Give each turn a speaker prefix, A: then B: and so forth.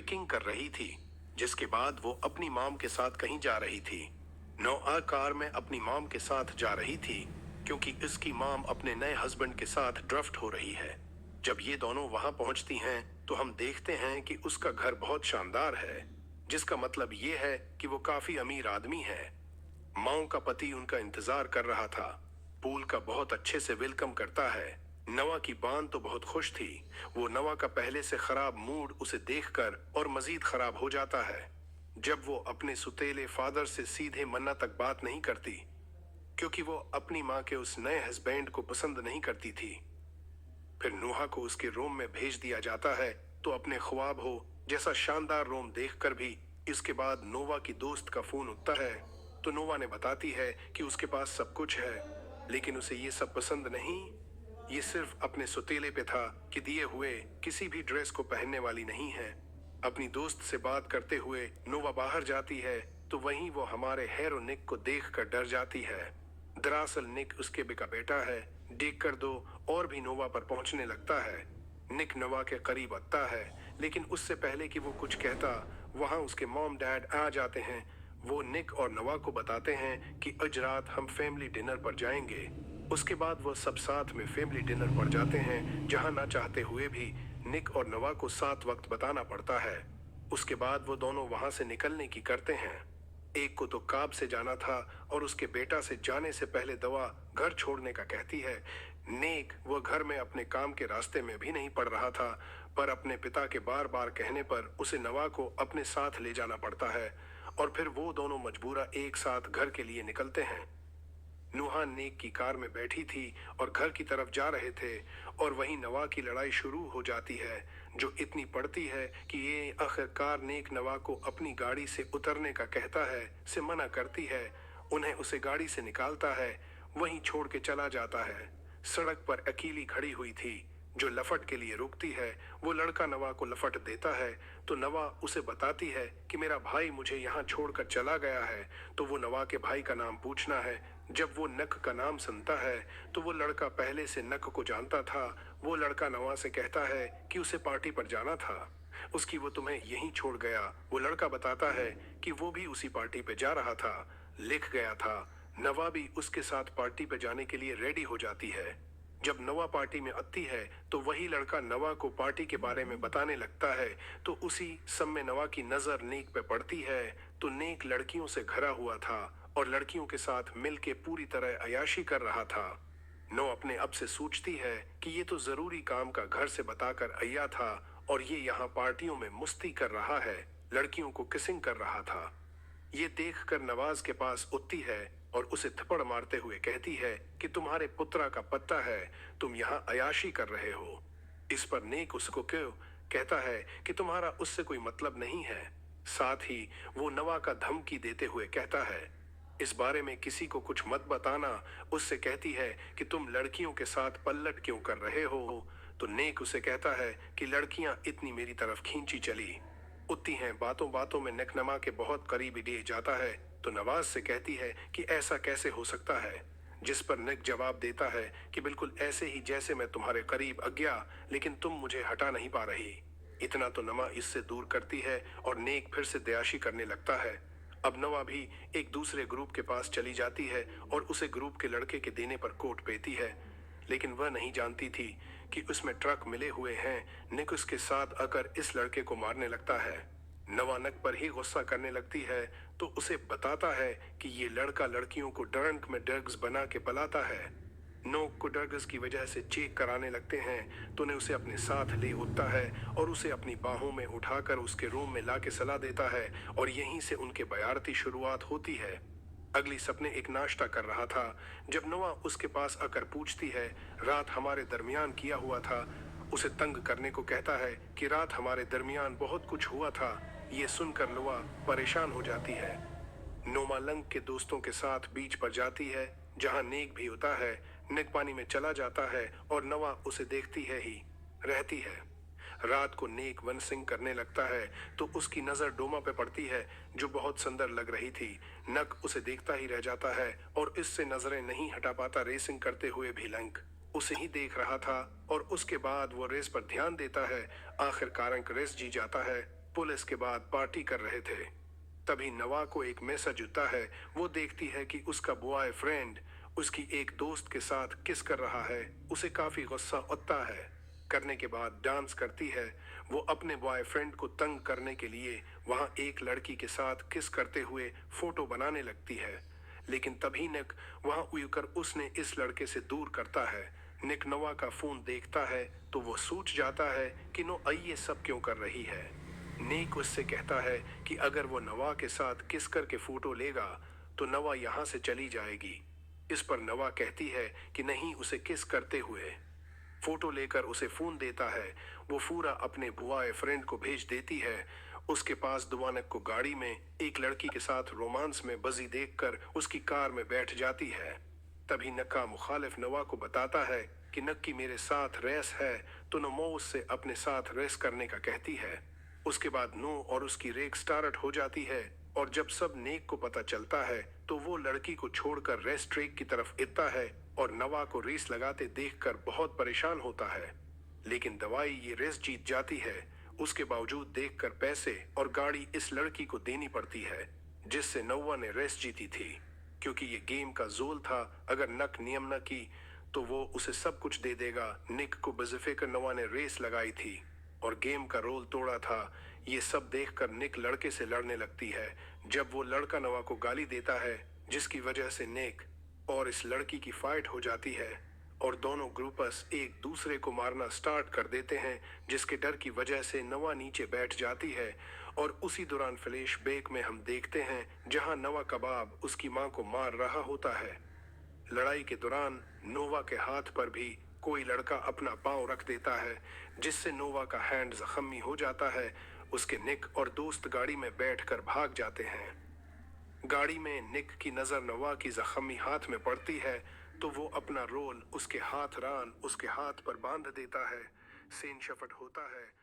A: Trekking कर रही थी, जिसके बाद वो अपनी मॉम के साथ कहीं जा रही थी। नोआ कार में अपनी मॉम के साथ जा रही थी क्योंकि इसकी मॉम अपने नए हस्बैंड के साथ ड्राफ्ट हो रही है। जब ये दोनों वहां पहुंचती हैं तो हम देखते हैं कि उसका घर बहुत शानदार है, जिसका मतलब ये है कि वो काफी अमीर आदमी है। माओ का पति उनका इंतजार कर रहा था। पूल का बहुत अच्छे से वेलकम करता है। नवा की बान तो बहुत खुश थी। वो नवा का पहले से खराब मूड उसे देखकर और मजीद खराब हो जाता है जब वो अपने सुतेले फादर से सीधे मन्ना तक बात नहीं करती, क्योंकि वो अपनी माँ के उस नए हस्बैंड को पसंद नहीं करती थी। फिर नूहा को उसके रूम में भेज दिया जाता है तो अपने ख्वाब हो जैसा शानदार रूम देखकर भी इसके बाद नोवा की दोस्त का फोन उठता है तो नोवा ने बताती है कि उसके पास सब कुछ है, लेकिन उसे ये सब पसंद नहीं। ये सिर्फ अपने सुतेले पे था कि दिए हुए किसी भी ड्रेस को पहनने वाली नहीं है। अपनी दोस्त से बात करते हुए नोवा बाहर जाती है तो वहीं वो हमारे हेरो निक को देखकर डर जाती है। दरअसल निक उसके बिका बेटा है। देख कर दो और भी नोवा पर पहुंचने लगता है। निक नोवा के करीब आता है, लेकिन उससे पहले कि वो कुछ कहता वहां उसके मॉम डैड आ जाते हैं। वो निक और नोवा को बताते हैं कि आज रात हम फैमिली डिनर पर जाएंगे। उसके बाद वो सब साथ में फैमिली डिनर पर जाते हैं, जहां ना चाहते हुए भी निक और नोवा को साथ वक्त बताना पड़ता है। उसके बाद वो दोनों वहां से निकलने की करते हैं। एक को तो काब से जाना था और उसके बेटा से जाने से पहले दवा घर छोड़ने का कहती है। नेक वो घर में अपने काम के रास्ते में भी नहीं पड़ रहा था, पर अपने पिता के बार बार कहने पर उसे नवा को अपने साथ ले जाना पड़ता है और फिर वो दोनों मजबूरा एक साथ घर के लिए निकलते हैं। नुहा नेक की कार में बैठी थी और घर की तरफ जा रहे थे और वहीं नवा की लड़ाई शुरू हो जाती है, जो इतनी पड़ती है कि ये आखिरकार नेक नवा को अपनी गाड़ी से उतरने का कहता है, से मना करती है। उन्हें उसे गाड़ी से निकालता है, वहीं छोड़ के चला जाता है। सड़क पर अकेली खड़ी हुई थी जो लफट के लिए रुकती है। वो लड़का नवा को लफट देता है तो नवा उसे बताती है कि मेरा भाई मुझे यहाँ छोड़कर चला गया है। तो वो नवा के भाई का नाम पूछना है। जब वो नक का नाम सुनता है तो वो लड़का पहले से नक को जानता था। वो लड़का नवा से कहता है कि उसे पार्टी पर जाना था, उसकी वो तुम्हें यहीं छोड़ गया। वो लड़का बताता है कि वो भी उसी पार्टी पे जा रहा था, लिख गया था। नवा भी उसके साथ पार्टी पे जाने के लिए रेडी हो जाती है। जब नवा पार्टी में आती है तो वही लड़का नवा को पार्टी के बारे में बताने लगता है। तो उसी समय नवा की नजर नेक पे पड़ती है तो नेक लड़कियों से घरा हुआ था और लड़कियों के साथ मिलके पूरी तरह अयाशी कर रहा था। नो अपने अब से सोचती है कि ये तो जरूरी काम का घर से बताकर अय्या था और ये यहाँ पार्टियों में मस्ती कर रहा है, लड़कियों को किसिंग कर रहा था। ये देखकर नवाज के पास उठती है और उसे थप्पड़ मारते हुए कहती है कि तुम्हारे पुत्रा का पत्ता है, तुम यहाँ अयाशी कर रहे हो। इस पर नेक उसको क्यों कहता है कि तुम्हारा उससे कोई मतलब नहीं है। साथ ही वो नवा का धमकी देते हुए कहता है इस बारे में किसी को कुछ मत बताना। उससे कहती है कि तुम लड़कियों के साथ पल्लट क्यों कर रहे हो। तो नेक उसे कहता है कि लड़कियां इतनी मेरी तरफ खींची चली उठती हैं। बातों बातों में नेकनमा के बहुत करीब ले जाता है तो नवाज से कहती है कि ऐसा कैसे हो सकता है, जिस पर नेक जवाब देता है कि बिल्कुल ऐसे ही जैसे मैं तुम्हारे करीब आ गया, लेकिन तुम मुझे हटा नहीं पा रही। इतना तो नमा इससे दूर करती है और नेक फिर से दयाशी करने लगता है। अब नवा भी एक दूसरे ग्रुप के पास चली जाती है और उसे ग्रुप के लड़के के देने पर कोट पेती है, लेकिन वह नहीं जानती थी कि उसमें ट्रक मिले हुए हैं। निक उसके साथ आकर इस लड़के को मारने लगता है। नवा नक पर ही गुस्सा करने लगती है तो उसे बताता है कि ये लड़का लड़कियों को ड्रंक में ड्रग्स बना के पलाता है। नोक को ड्रग्स की वजह से चेक कराने लगते हैं तो ने उसे अपने साथ ले उठता है और उसे अपनी बाहों में उठाकर उसके रूम में लाके सला देता है और यहीं से उनके बयारती शुरुआत होती है। अगली सपने एक नाश्ता कर रहा था जब नवा उसके पास आकर पूछती है रात हमारे दरमियान किया हुआ था। उसे तंग करने को कहता है कि रात हमारे दरमियान बहुत कुछ हुआ था। ये सुनकर नवा परेशान हो जाती है। नोमा लंग के दोस्तों के साथ बीच पर जाती है जहां नेक भी होता है। नेक पानी में चला जाता है और नवा उसे देखती है ही रहती है। रात को नेक वन सिंह करने लगता है तो उसकी नजर डोमा पे पड़ती है जो बहुत सुंदर लग रही थी। नक उसे देखता ही रह जाता है और इससे नजरें नहीं हटा पाता। रेसिंग करते हुए भी लंक उसे ही देख रहा था और उसके बाद वो रेस पर ध्यान देता है। आखिरकार अंक रेस जी जाता है पुलिस के बाद पार्टी कर रहे थे। तभी नवा को एक मैसेज आता है। वो देखती है कि उसका बॉयफ्रेंड उसकी एक दोस्त के साथ किस कर रहा है। उसे काफी गुस्सा आता है। करने के बाद डांस करती है। वो अपने बॉयफ्रेंड को तंग करने के लिए वहां एक लड़की के साथ किस करते हुए फोटो बनाने लगती है। लेकिन तभी निक वहां उड़कर उसने इस लड़के से दूर करता है। निक नवा का फोन देखता है तो वो सोच जाता है कि नो ये सब क्यों कर रही है। निक उससे कहता है कि अगर वो नवा के साथ किस करके फोटो लेगा तो नवा यहाँ से चली जाएगी। इस पर नवा कहती है कि नहीं, उसे किस करते हुए फोटो लेकर उसे फोन देता है। वो पूरा अपने बॉयफ्रेंड को भेज देती है। उसके पास दुवानक को गाड़ी में एक लड़की के साथ रोमांस में बजी देखकर उसकी कार में बैठ जाती है। तभी नक्का मुखालिफ नवा को बताता है कि नक्की मेरे साथ रेस है तो नमो उससे अपने साथ रेस करने का कहती है। उसके बाद नो और उसकी रेक स्टार्ट हो जाती है और जब सब नेक को पता चलता है तो वो लड़की को छोड़कर रेस ट्रैक की तरफ इतना है और नवा को रेस लगाते देखकर बहुत परेशान होता है। लेकिन दवाई ये रेस जीत जाती है। उसके बावजूद देखकर पैसे और गाड़ी इस लड़की को देनी पड़ती है जिससे नवा ने रेस जीती थी। क्योंकि ये गेम का जोल था, अगर नक नियम न की तो वो उसे सब कुछ दे देगा। निक को बेफिक्र नवा ने रेस लगाई थी और गेम का रोल तोड़ा था। ये सब देखकर निक लड़के से लड़ने लगती है। जब वो लड़का नवा को गाली देता है जिसकी वजह से निक और इस लड़की की फाइट हो जाती है और दोनों ग्रुपस एक दूसरे को मारना स्टार्ट कर देते हैं जिसके डर की वजह से नवा नीचे बैठ जाती है। और उसी दौरान फ्लैश बैक में हम देखते हैं जहां नवा कबाब उसकी मां को मार रहा होता है। लड़ाई के दौरान नोवा के हाथ पर भी कोई लड़का अपना पांव रख देता है जिससे नोवा का हैंड जख्मी हो जाता है। उसके निक और दोस्त गाड़ी में बैठकर भाग जाते हैं। गाड़ी में निक की नजर नवा की जख्मी हाथ में पड़ती है तो वो अपना रोल उसके हाथ पर बांध देता है। सीन शफट होता है